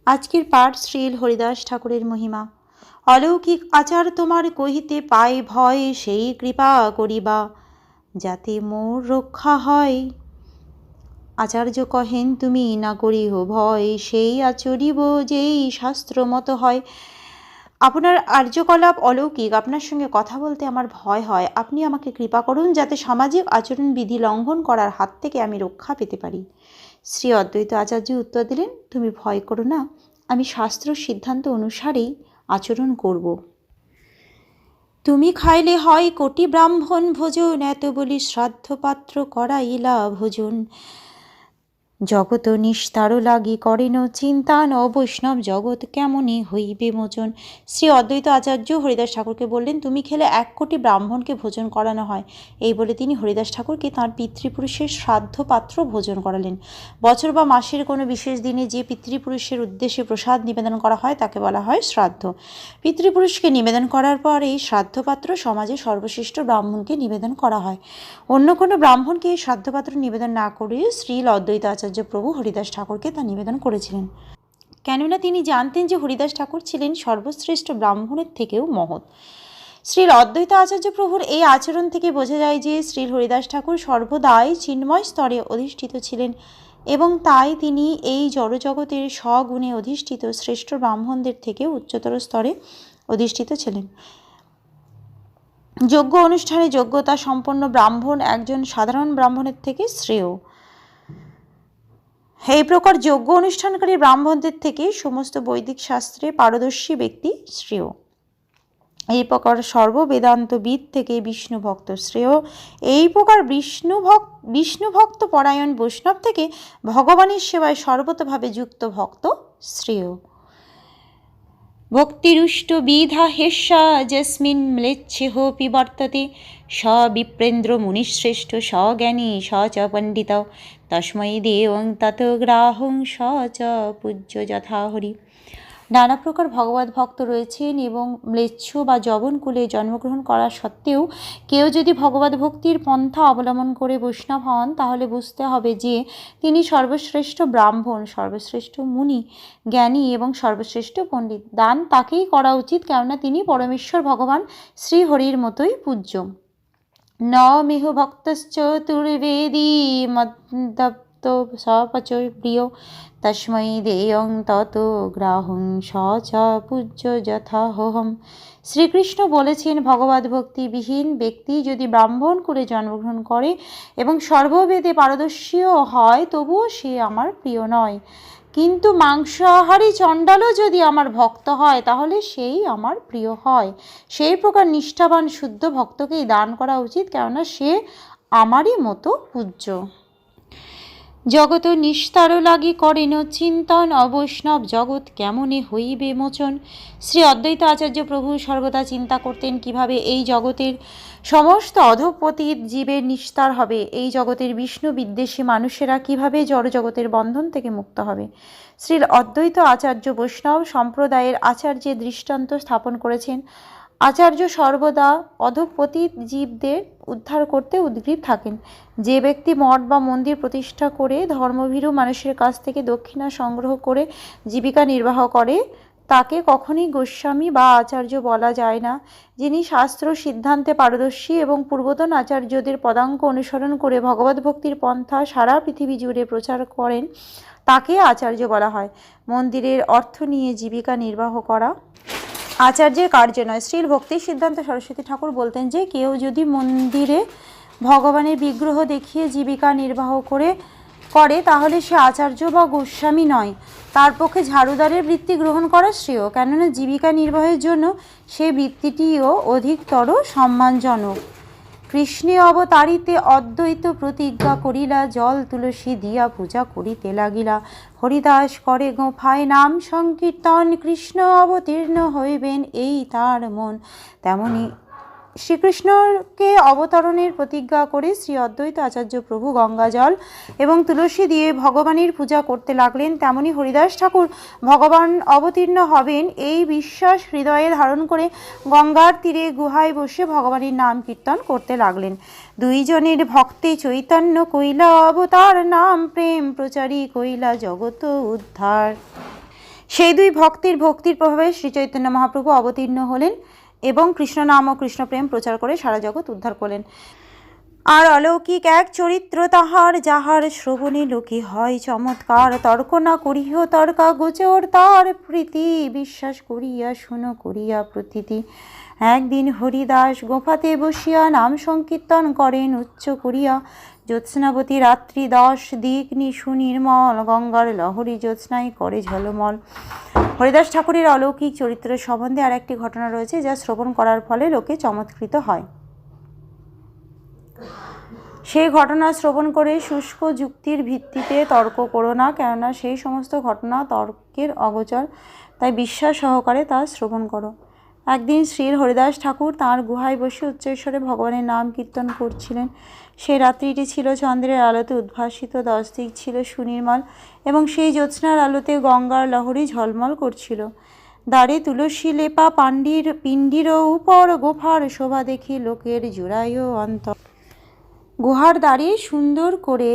আজকের পাঠ শ্রীল হরিদাস ঠাকুরের মহিমা। অলৌকিক আচার তোমার কহিতে পাই ভয়, সেই কৃপা করিবা যাতে মোর রক্ষা হয়। আচার্য কহেন তুমি না করিহ ভয়, সেই আচরিব যেই শাস্ত্র মতো হয়। আপনার আর্যকলাপ অলৌকিক, আপনার সঙ্গে কথা বলতে আমার ভয় হয়। আপনি আমাকে কৃপা করুন যাতে সামাজিক আচরণ বিধি লঙ্ঘন করার হাত থেকে আমি রক্ষা পেতে পারি। শ্রী অদ্বৈত আচার্য উত্তর দিলেন, তুমি ভয় করো না, আমি শাস্ত্র সিদ্ধান্ত অনুসারেই আচরণ করব। তুমি খাইলে হয় কোটি ব্রাহ্মণ ভোজন, এত বলি শ্রাদ্ধপাত্র করাইলা ভোজন। জগত নিস্তার লাগি করেন চিন্তা, ন বৈষ্ণব জগৎ কেমনই হইবে মোচন। শ্রী অদ্বৈত আচার্য হরিদাস ঠাকুরকে বললেন, তুমি খেলে 1 কোটি ব্রাহ্মণকে ভোজন করানো হয়। এই বলে তিনি হরিদাস ঠাকুরকে তাঁর পিতৃপুরুষের শ্রাদ্ধ পাত্র ভোজন করালেন। বছর বা মাসের কোনো বিশেষ দিনে যে পিতৃপুরুষের উদ্দেশ্যে প্রসাদ নিবেদন করা হয় তাকে বলা হয় শ্রাদ্ধ। পিতৃপুরুষকে নিবেদন করার পর এই শ্রাদ্ধপাত্র সমাজে সর্বশ্রেষ্ঠ ব্রাহ্মণকে নিবেদন করা হয়। অন্য কোনো ব্রাহ্মণকে এই শ্রাদ্ধপাত্র নিবেদন না করে শ্রীল অদ্বৈত আচার্য প্রভু হরিদাস ঠাকুরকে তা নিবেদন করেছিলেন, কেননা তিনি জানতেন যে হরিদাস ঠাকুর ছিলেন সর্বশ্রেষ্ঠ ব্রাহ্মণের থেকেও মহৎ। শ্রীল অদ্বৈত আচার্য প্রভুর এই আচরণ থেকে বোঝা যায় যে শ্রীল হরিদাস ঠাকুর সর্বদাই চিন্ময় স্তরে অধিষ্ঠিত ছিলেন এবং তাই তিনি এই জড়জগতের স্বগুণে অধিষ্ঠিত শ্রেষ্ঠ ব্রাহ্মণদের থেকে উচ্চতর স্তরে অধিষ্ঠিত ছিলেন। যজ্ঞ অনুষ্ঠানে যোগ্যতা সম্পন্ন ব্রাহ্মণ একজন সাধারণ ব্রাহ্মণের থেকে শ্রেয়। এই প্রকার যজ্ঞ অনুষ্ঠানকারী ব্রাহ্মণদের থেকে সমস্ত বৈদিক শাস্ত্রে পারদর্শী ব্যক্তি শ্রেয়। এই প্রকার সর্ববেদান্তবিদ থেকে বিষ্ণু ভক্ত শ্রেয়। এই প্রকার বিষ্ণু ভক্ত পরায়ণ বৈষ্ণব থেকে ভগবানের সেবায় সর্বতভাবে যুক্ত ভক্ত শ্রেয়। ভক্তিরুষ্ট বিধা হেস্যা যস্মিন ম্লেচ্ছেহ পিবর্ততে, স বিপ্রেন্দ্র মুনিশ্রেষ্ঠ স জ্ঞানী স চ পণ্ডিত, তস্मै দেবং তত গ্রাহং স চ পূজ্য যথা হরি। নানা প্রকার ভগবত ভক্ত রয়েছেন এবং ম্লেচ্ছ বা যবনকুলে জন্মগ্রহণ করা সত্ত্বেও কেউ যদি ভগবত ভক্তির পন্থা অবলম্বন করে বৈষ্ণব হন, তাহলে বুঝতে হবে যে তিনি সর্বশ্রেষ্ঠ ব্রাহ্মণ, সর্বশ্রেষ্ঠ মুনি, জ্ঞানী এবং সর্বশ্রেষ্ঠ পণ্ডিত। দান তাকেই করা উচিত, কেননা তিনি পরমেশ্বর ভগবান শ্রীহরির মতোই পূজ্য। ন মেহ ভক্তশ্চ তুর্বেদী মদ্দপ্ত সপচ প্রিয়, তস্मै দেয়ং তত গ্রাহং স চ পূজ্য যথাহম। শ্রীকৃষ্ণ বলেছেন, ভগবত ভক্তিবিহীন ব্যক্তি যদি ব্রাহ্মণ কুলে জন্মগ্রহণ করে এবং সর্ববেদে পারদর্শীও হয়, তবুও সে আমার প্রিয় নয়। কিন্তু মাংসাহারী চণ্ডালও যদি আমার ভক্ত হয়, তাহলে সেই আমার প্রিয় হয়। সেই প্রকার নিষ্ঠাবান শুদ্ধ ভক্তকেই দান করা উচিত, কেননা সে আমারই মতো পূজ্য। জগত নিস্তার লাগি করেন চিন্তন, অবৈষ্ণব জগৎ কেমনে হইবে মোচন। শ্রী অদ্বৈত আচার্য প্রভু সর্বদা চিন্তা করতেন কিভাবে এই জগতের সমস্ত অধঃপতিত জীবের নিস্তার হবে, এই জগতের বিষ্ণু বিদ্বেষী মানুষেরা কিভাবে জড়জগতের বন্ধন থেকে মুক্ত হবে। শ্রী অদ্বৈত আচার্য বৈষ্ণব সম্প্রদায়ের আচার্যের দৃষ্টান্ত স্থাপন করেছেন। আচার্য সর্বদা অধঃপতিত জীবদের উদ্ধার করতে উদ্গ্রীব থাকেন। যে ব্যক্তি মঠ বা মন্দির প্রতিষ্ঠা করে ধর্মভীরু মানুষের কাছ থেকে দক্ষিণা সংগ্রহ করে জীবিকা নির্বাহ করে, তাকে কখনোই গোস্বামী বা আচার্য বলা যায় না। যিনি শাস্ত্র সিদ্ধান্তে পারদর্শী এবং পূর্বতন আচার্যদের পদাঙ্ক অনুসরণ করে ভগবত ভক্তির পন্থা সারা পৃথিবী জুড়ে প্রচার করেন, তাকে আচার্য বলা হয়। মন্দিরের অর্থ নিয়ে জীবিকা নির্বাহ করা আচার্যের কার্য নয়। শ্রীল ভক্তি সিদ্ধান্ত সরস্বতী ঠাকুর বলতেন যে কেউ যদি মন্দিরে ভগবানের বিগ্রহ দেখিয়ে জীবিকা নির্বাহ করে তাহলে সে আচার্য বা গোস্বামী নয়। তার পক্ষে ঝাড়ুদারের বৃত্তি গ্রহণ করা শ্রেয়, কেননা জীবিকা নির্বাহের জন্য সেই বৃত্তিটিও অধিকতর সম্মানজনক। কৃষ্ণে অবতারিতে অদ্বৈত প্রতিজ্ঞা করিলা, জল তুলসী দিয়া পূজা করিতে লাগিলা। হরিদাস করে গোঁফায় নাম সংকীর্তন, কৃষ্ণ অবতীর্ণ হইবেন এই তার মন। তেমনি শ্রীকৃষ্ণকে অবতরণের প্রতিজ্ঞা করে শ্রী অদ্বৈত আচার্য প্রভু গঙ্গা জল এবং তুলসী দিয়ে ভগবানের পূজা করতে লাগলেন। তেমনি হরিদাস ঠাকুর ভগবান অবতীর্ণ হবেন এই বিশ্বাস হৃদয়ে ধারণ করে গঙ্গার তীরে গুহায় বসে ভগবানের নাম কীর্তন করতে লাগলেন। দুইজনের ভক্তে চৈতন্য কইলা অবতার, নাম প্রেম প্রচারী কইলা জগত উদ্ধার। সেই দুই ভক্তির প্রভাবে শ্রীচৈতন্য মহাপ্রভু অবতীর্ণ হলেন এবং কৃষ্ণ নাম ও কৃষ্ণ প্রেম প্রচার করে সারা জগৎ উদ্ধার করলেন। আর অলৌকিক এক চরিত্র তাহার, যাহার শ্রবণে লোকে হয় চমৎকার। তর্ক না করিহ তর্কা গোচর তার, প্রীতি বিশ্বাস করিয়া শুনো করিয়া প্রতীতি। একদিন হরিদাস গোফাতে বসিয়া নাম সংকীর্তন করেন উচ্চ করিয়া। জ্যোৎস্নাবতী রাত্রি 10 দিক সুনির্মল, গঙ্গার লহরী জ্যোৎস্নায় করে ঝলমল। হরিদাস ঠাকুরের অলৌকিক চরিত্রের সম্বন্ধে আর একটি ঘটনা রয়েছে, যা শ্রবণ করার ফলে লোকে চমৎকৃত হয়। সেই ঘটনা শ্রবণ করে শুষ্ক যুক্তির ভিত্তিতে তর্ক করো না, কেননা সেই সমস্ত ঘটনা তর্কের অগোচর, তাই বিশ্বাস সহকারে তা শ্রবণ করো। একদিন শ্রী হরিদাস ঠাকুর তাঁর গুহায় বসে উচ্চস্বরে ভগবানের নাম কীর্তন করছিলেন। সেই রাত্রিটি ছিল চন্দ্রের আলোতে উদ্ভাসিত, 10 দিক ছিল সুনির্মল এবং সেই জ্যোৎস্নার আলোতে গঙ্গার লহরী ঝলমল করছিল। দ্বারে তুলসী লেপা পিণ্ডির উপর গোফার শোভা দেখি লোকের জোড়ায় অন্তর। গুহার দ্বারে সুন্দর করে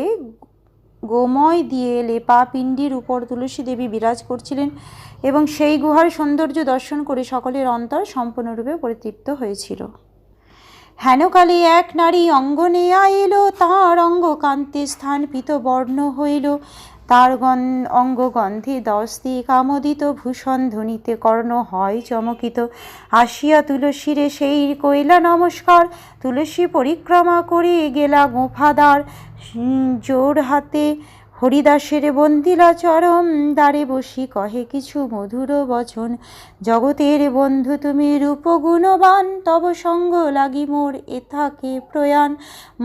গোময় দিয়ে লেপা পিণ্ডির উপর তুলসী দেবী বিরাজ করছিলেন এবং সেই গুহার সৌন্দর্য দর্শন করে সকলের অন্তর সম্পূর্ণরূপে পরিতৃপ্ত হয়েছিল। হেনকালে এক নারী অঙ্গনে এলো, তাঁর অঙ্গ কান্তে স্থান পিত বর্ণ হইল। তার অঙ্গ গন্ধে 10 দিক আমোদিত, ভূষণ ধ্বনিতে কর্ণ হয় চমকিত। আসিয়া তুলসীরে সেই কইলা নমস্কার, তুলসী পরিক্রমা করে গেলা গোফাদার। জোর হাতে হরিদাসের বন্দিলা চরম, দ্বারে বসি কহে কিছু মধুর বচন। জগতের বন্ধু তুমি রূপগুণবান, তব সঙ্গ লাগি মোর এথাকে প্রয়াণ।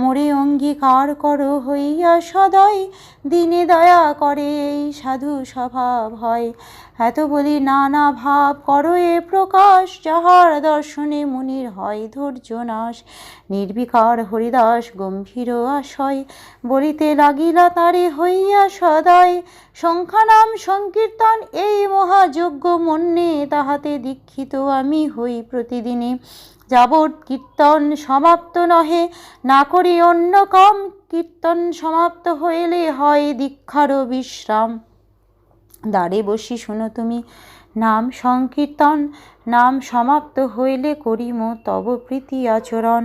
মোরে অঙ্গীকার করো হইয়া সদয়, দিনে দয়া করে এই সাধু স্বভাব হয়। এত বলি নানা ভাব করো এ প্রকাশ, যাহার দর্শনে মুনির হয় ধৈর্য নাশ। নির্বিকার হরিদাস গম্ভীর আশয়, বলিতে লাগিলা তারে হইয়া সদয়। সংখ্যা নাম সংকীর্তন এই মহাযজ্ঞ মন্যে, তাহাতে দীক্ষিত আমি হই প্রতিদিনে। যাবৎ কীর্তন সমাপ্ত নহে, না করি অন্য কাম। কীর্তন সমাপ্ত হইলে হয় দীক্ষারও বিশ্রাম। দ্বারে বসি শুনো তুমি নাম সংকীর্তন, নাম সমাপ্ত হইলে করিম তব প্রীতি আচরণ।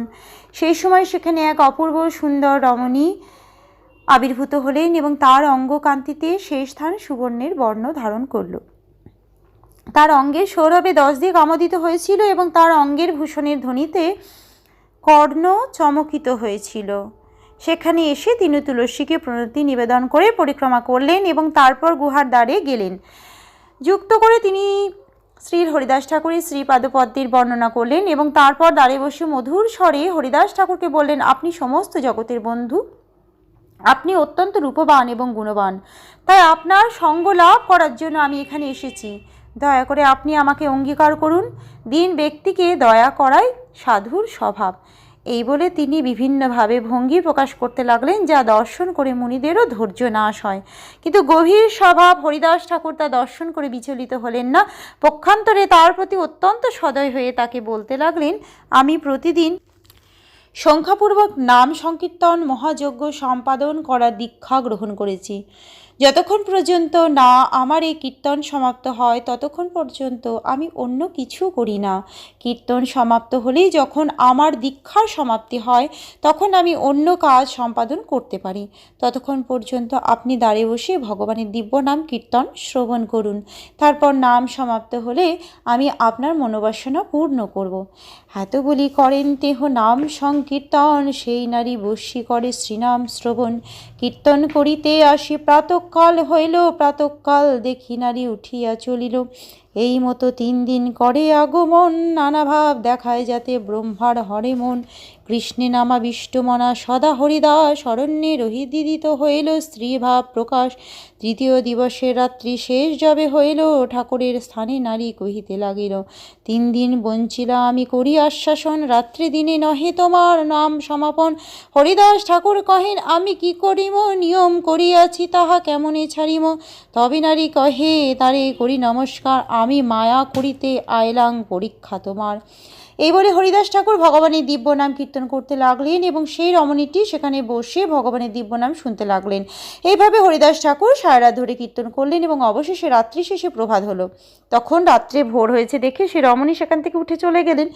সেই সময় সেখানে এক অপূর্ব সুন্দর রমণী আবির্ভূত হলেন এবং তার অঙ্গকান্তিতে সেই স্থান সুবর্ণের বর্ণ ধারণ করল। তার অঙ্গের সৌরভে 10 দিক আমোদিত হয়েছিল এবং তার অঙ্গের ভূষণের ধ্বনিতে কর্ণ চমকিত হয়েছিল। সেখানে এসে তিনি তুলসীকে প্রণতি নিবেদন করে পরিক্রমা করলেন এবং তারপর গুহার দ্বারে গেলেন। যুক্ত করে তিনি শ্রী হরিদাস ঠাকুরের শ্রীপাদপদ্মের বর্ণনা করলেন এবং তারপর দ্বারে বসে মধুর স্বরে হরিদাস ঠাকুরকে বললেন, আপনি সমস্ত জগতের বন্ধু, আপনি অত্যন্ত রূপবান এবং গুণবান, তাই আপনার সঙ্গ লাভ করার জন্য আমি এখানে এসেছি। দয়া করে আপনি আমাকে অঙ্গীকার করুন। দীন ব্যক্তিকে দয়া করাই সাধুর স্বভাব। এই বলে তিনি বিভিন্নভাবে ভঙ্গি প্রকাশ করতে লাগলেন, যা দর্শন করে মুনিদেরও ধৈর্য নাশ হয়। কিন্তু গভীর স্বভাব হরিদাস ঠাকুর তা দর্শন করে বিচলিত হলেন না। পক্ষান্তরে তার প্রতি অত্যন্ত সদয় হয়ে তাকে বলতে লাগলেন, আমি প্রতিদিন সংখ্যাপূর্বক নাম সংকীর্তন মহাযজ্ঞ সম্পাদন করার দীক্ষা গ্রহণ করেছি। যতক্ষণ পর্যন্ত না আমার এই কীর্তন সমাপ্ত হয় ততক্ষণ পর্যন্ত আমি অন্য কিছু করি না। কীর্তন সমাপ্ত হলেই যখন আমার দীক্ষার সমাপ্তি হয় তখন আমি অন্য কাজ সম্পাদন করতে পারি। ততক্ষণ পর্যন্ত আপনি দ্বারে বসে ভগবানের দিব্য নাম কীর্তন শ্রবণ করুন। তারপর নাম সমাপ্ত হলে আমি আপনার মনোবাসনা পূর্ণ করব। এত বলি করেন তেহ নাম সংকীর্তন, সেই নারী বসি করে শ্রীনাম শ্রবণ। কীর্তন করিতে আসি প্রাতঃকাল হইল, প্রাতঃকাল দেখি নারী উঠিয়া চলিল। এই মতো 3 দিন করে আগমন, নানা ভাব দেখায় যাতে ব্রহ্মার হরে মন। কৃষ্ণে নামাবিষ্ট মনা সদা হরিদাস, অরণ্যে রহিদিদিত হইল স্ত্রী ভাব প্রকাশ। 3য় দিবসের রাত্রি শেষ যবে হইল, ঠাকুরের স্থানে নারী কহিতে লাগিল, 3 দিন বঞ্চিলা আমি করি আশ্বাসন, রাত্রি দিনে নহে তোমার নাম সমাপন। হরিদাস ঠাকুর কহেন, আমি কি করিম, নিয়ম করিয়াছি তাহা কেমনে ছাড়িম। তবে নারী কহে, তারে করি নমস্কার, আমি মায়া করিতে আইলাম পরীক্ষা তোমার। এই বলে হরিদাস ঠাকুর ভগবানের দিব্য নাম কীর্তন করতে লাগলেন এবং সেই রমণীটি সেখানে বসে ভগবানের দিব্য নাম শুনতে লাগলেন। এইভাবে হরিদাস ঠাকুর সারা রাত ধরে কীর্তন করলেন এবং অবশেষে রাত্রি শেষে প্রভাত হলো। তখন রাত্রে ভোর হয়েছে দেখে সেই রমণী সেখান থেকে উঠে চলে গেলেন।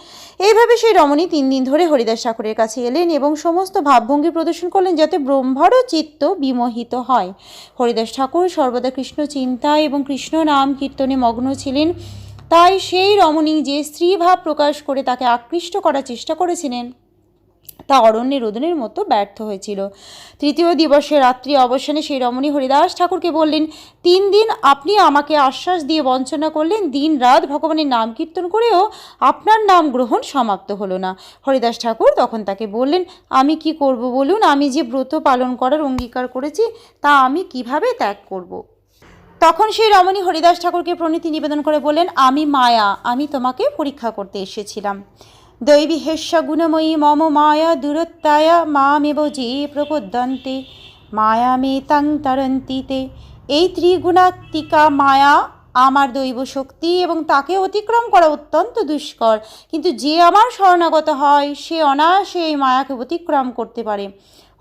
এইভাবে সেই রমণী 3 দিন ধরে হরিদাস ঠাকুরের কাছে এলেন এবং সমস্ত ভাবভঙ্গি প্রদর্শন করলেন যাতে ব্রহ্মারও চিত্ত বিমোহিত হয়। হরিদাস ঠাকুর সর্বদা কৃষ্ণ চিন্তায় এবং কৃষ্ণ নাম কীর্তনে মগ্ন ছিলেন। তাই সেই রমণী যে স্ত্রীভাব প্রকাশ করে তাকে আকৃষ্ট করার চেষ্টা করেছিলেন তা অরণ্যে রোদনের মতো ব্যর্থ হয়েছিল। তৃতীয় দিবসে রাত্রি অবসানে সেই রমণী হরিদাস ঠাকুরকে বললেন, 3 দিন আপনি আমাকে আশ্বাস দিয়ে বঞ্চনা করলেন, দিন রাত ভগবানের নাম কীর্তন করেও আপনার নাম গ্রহণ সমাপ্ত হলো না। হরিদাস ঠাকুর তখন তাকে বললেন, আমি কি করব বলুন, আমি যে ব্রত পালন করার অঙ্গীকার করেছি তা আমি কিভাবে ত্যাগ করব। তখন সেই রমণী হরিদাস ঠাকুরকে প্রণতি নিবেদন করে বললেন, আমি মায়া, আমি তোমাকে পরীক্ষা করতে এসেছিলাম। দৈবী হেস্য গুণময়ী মম মায়া দূরত্বায়া মামেব যে প্রপদ্যন্তে মায়া মে তাং তরন্তিতে। এই ত্রিগুণাত্মিকা মায়া আমার দৈব শক্তি এবং তাকে অতিক্রম করা অত্যন্ত দুষ্কর, কিন্তু যে আমার শরণাগত হয় সে অনায়াসে এই মায়াকে অতিক্রম করতে পারে।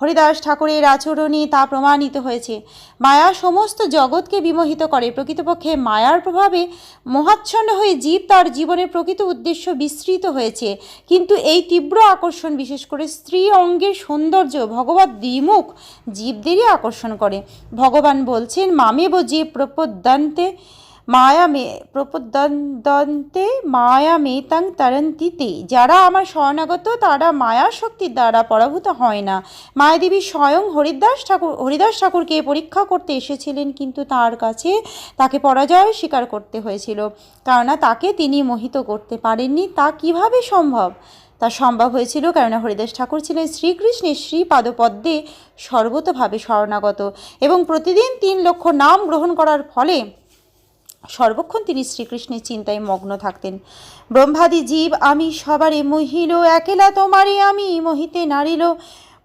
হরিদাস ঠাকুরের আচরণে তা প্রমাণিত হয়েছে। মায়া সমস্ত জগৎকে বিমোহিত করে। প্রকৃতপক্ষে মায়ার প্রভাবে মোহাচ্ছন্ন হয়ে জীব তার জীবনের প্রকৃত উদ্দেশ্য বিস্মৃত হয়েছে। কিন্তু এই তীব্র আকর্ষণ বিশেষ করে স্ত্রী অঙ্গের সৌন্দর্য ভগবৎ দ্বিমুখ জীবদেরই আকর্ষণ করে। ভগবান বলছেন, মামেব যে প্রপদ্যন্তে মায়া মেতাং তরন্তিতে। যারা আমার শরণাগত তারা মায়া শক্তির দ্বারা পরাভূত হয় না। মায়াদেবী স্বয়ং হরিদাস ঠাকুরকে পরীক্ষা করতে এসেছিলেন, কিন্তু তার কাছে তাকে পরাজয় স্বীকার করতে হয়েছিল, কেননা তাকে তিনি মোহিত করতে পারেননি। তা কিভাবে সম্ভব? তা সম্ভব হয়েছিল কেননা হরিদাস ঠাকুর ছিলেন শ্রীকৃষ্ণের শ্রীপাদপদ্মে সর্বতভাবে শরণাগত এবং প্রতিদিন 3 লক্ষ নাম গ্রহণ করার ফলে সর্বক্ষণ তিনি শ্রীকৃষ্ণের চিন্তায় মগ্ন থাকতেন। ব্রহ্মাদি জীব আমি সবারে মহিল, একেলা তোমারে আমি মোহিতে নারিল।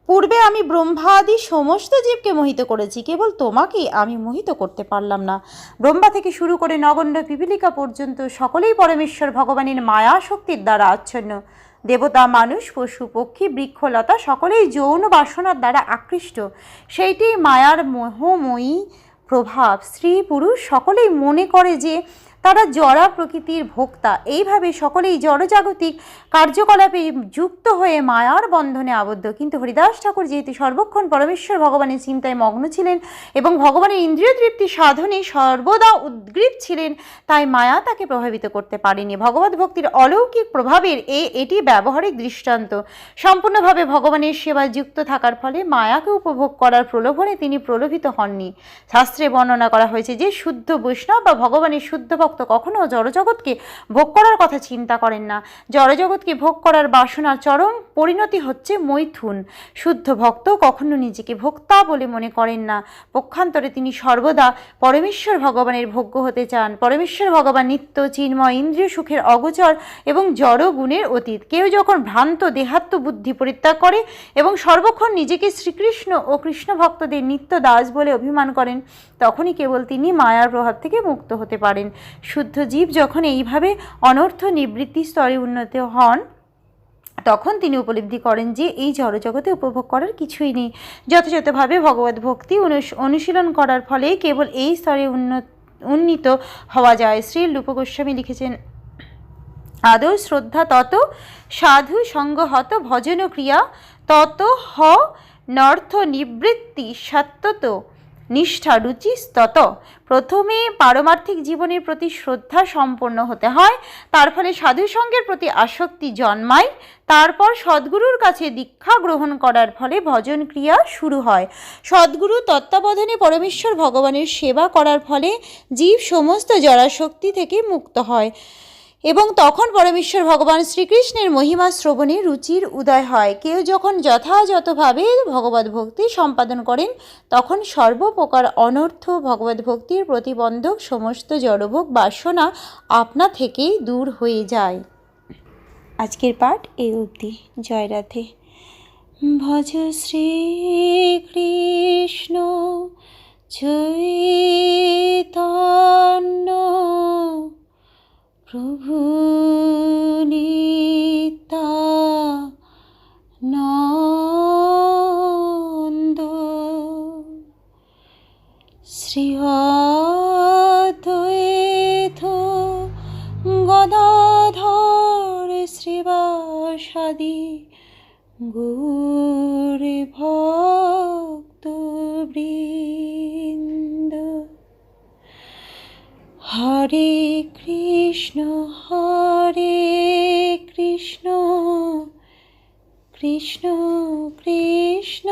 পূর্বে আমি ব্রহ্মাদি সমস্ত জীবকে মোহিত করেছি, কেবল তোমাকে আমি মোহিত করতে পারলাম না। ব্রহ্মা থেকে শুরু করে নগণ্য পিপীলিকা পর্যন্ত সকলেই পরমেশ্বর ভগবানের মায়া শক্তির দ্বারা আচ্ছন্ন। দেবতা, মানুষ, পশু, পক্ষী, বৃক্ষলতা সকলেই যৌন বাসনার দ্বারা আকৃষ্ট। সেইটি মায়ার মোহময়ী প্রভাব। স্ত্রী পুরুষ সকলেই মনে করে যে তারা জড়া প্রকৃতির ভোক্তা। এইভাবে সকলেই জড়জাগতিক কার্যকলাপে যুক্ত হয়ে মায়ার বন্ধনে আবদ্ধ। কিন্তু হরিদাস ঠাকুর যেহেতু সর্বক্ষণ পরমেশ্বর ভগবানের চিন্তায় মগ্ন ছিলেন এবং ভগবানের ইন্দ্রিয় তৃপ্তি সাধনে সর্বদা উদ্গ্রীব ছিলেন, তাই মায়া তাকে প্রভাবিত করতে পারেনি। ভগবত ভক্তির অলৌকিক প্রভাবের এটি ব্যবহারিক দৃষ্টান্ত। সম্পূর্ণভাবে ভগবানের সেবায় যুক্ত থাকার ফলে মায়াকে উপভোগ করার প্রলোভনে তিনি প্রলোভিত হননি। শাস্ত্রে বর্ণনা করা হয়েছে যে শুদ্ধ বৈষ্ণব বা ভগবানের শুদ্ধ ভক্ত কখনো জড়জগৎকে ভোগ করার কথা চিন্তা করেন না। জড়জগৎকে ভোগ করার বাসনার চরম পরিণতি হচ্ছে মৈথুন। শুদ্ধ ভক্ত কখনো নিজেকে ভোক্তা বলে মনে করেন না। পক্ষান্তরে তিনি সর্বদা পরমেশ্বর ভগবানের ভোগ্য হতে চান। পরমেশ্বর ভগবান নিত্য, চিন্ময়, ইন্দ্রিয় সুখের অগোচর এবং জড় গুণের অতীত। কেউ যখন ভ্রান্ত দেহাত্ম বুদ্ধি পরিত্যাগ করে এবং সর্বক্ষণ নিজেকে শ্রীকৃষ্ণ ও কৃষ্ণ ভক্তদের নিত্য দাস বলে অভিমান করেন, তখনই কেবল তিনি মায়ার প্রভাব থেকে মুক্ত হতে পারেন। শুদ্ধ জীব যখন এইভাবে অনর্থ নিবৃত্তি স্তরে উন্নত হন, তখন তিনি উপলব্ধি করেন যে এই জড়জগতে উপভোগ করার কিছুই নেই। যথাযথভাবে ভগবত ভক্তি অনুশীলন করার ফলে কেবল এই স্তরে উন্নীত হওয়া যায়। শ্রী রূপ গোস্বামী লিখেছেন, আদৌ শ্রদ্ধা তত সাধু সঙ্গহত ভজন ক্রিয়া তত হ নর্থ নিবৃত্তি সত্যত নিষ্ঠা রুচিস্তত। প্রথমে পারমার্থিক জীবনের প্রতি শ্রদ্ধা সম্পন্ন হতে হয়, তার ফলে সাধুসঙ্গের প্রতি আসক্তি জন্মায়, তারপর সদ্গুরুর কাছে দীক্ষা গ্রহণ করার ফলে ভজন ক্রিয়া শুরু হয়। সদ্গুরু তত্ত্বাবধানে পরমেশ্বর ভগবানের সেবা করার ফলে জীব সমস্ত জড়াশক্তি থেকে মুক্ত হয় এবং তখন পরমেশ্বর ভগবান শ্রীকৃষ্ণের মহিমা শ্রবণে রুচির উদয় হয়। কেউ যখন যথাযথভাবে ভগবত ভক্তি সম্পাদন করেন, তখন সর্বপ্রকার অনর্থ ভগবত ভক্তির প্রতিবন্ধক সমস্ত জড়ভোগ বাসনা আপনা থেকেই দূর হয়ে যায়। আজকের পাঠ এই অবধি। জয় রাধে। ভজ শ্রীকৃষ্ণ চৈতন্য প্রভু নিত্যানন্দ সাদি গৌর ভক্ত বৃন্দ। হরে কৃষ্ণ কৃষ্ণ কৃষ্ণ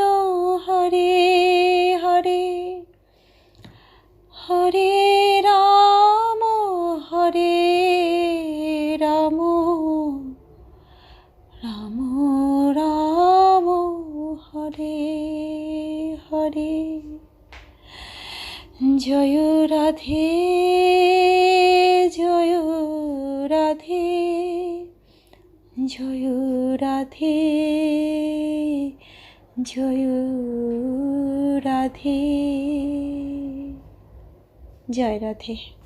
হরে হরে, হরে রাম রাম রাম হরে হরে। জয় রাধে জয় রাধে, জয় রাধে জয় রাধে, জয় রাধে।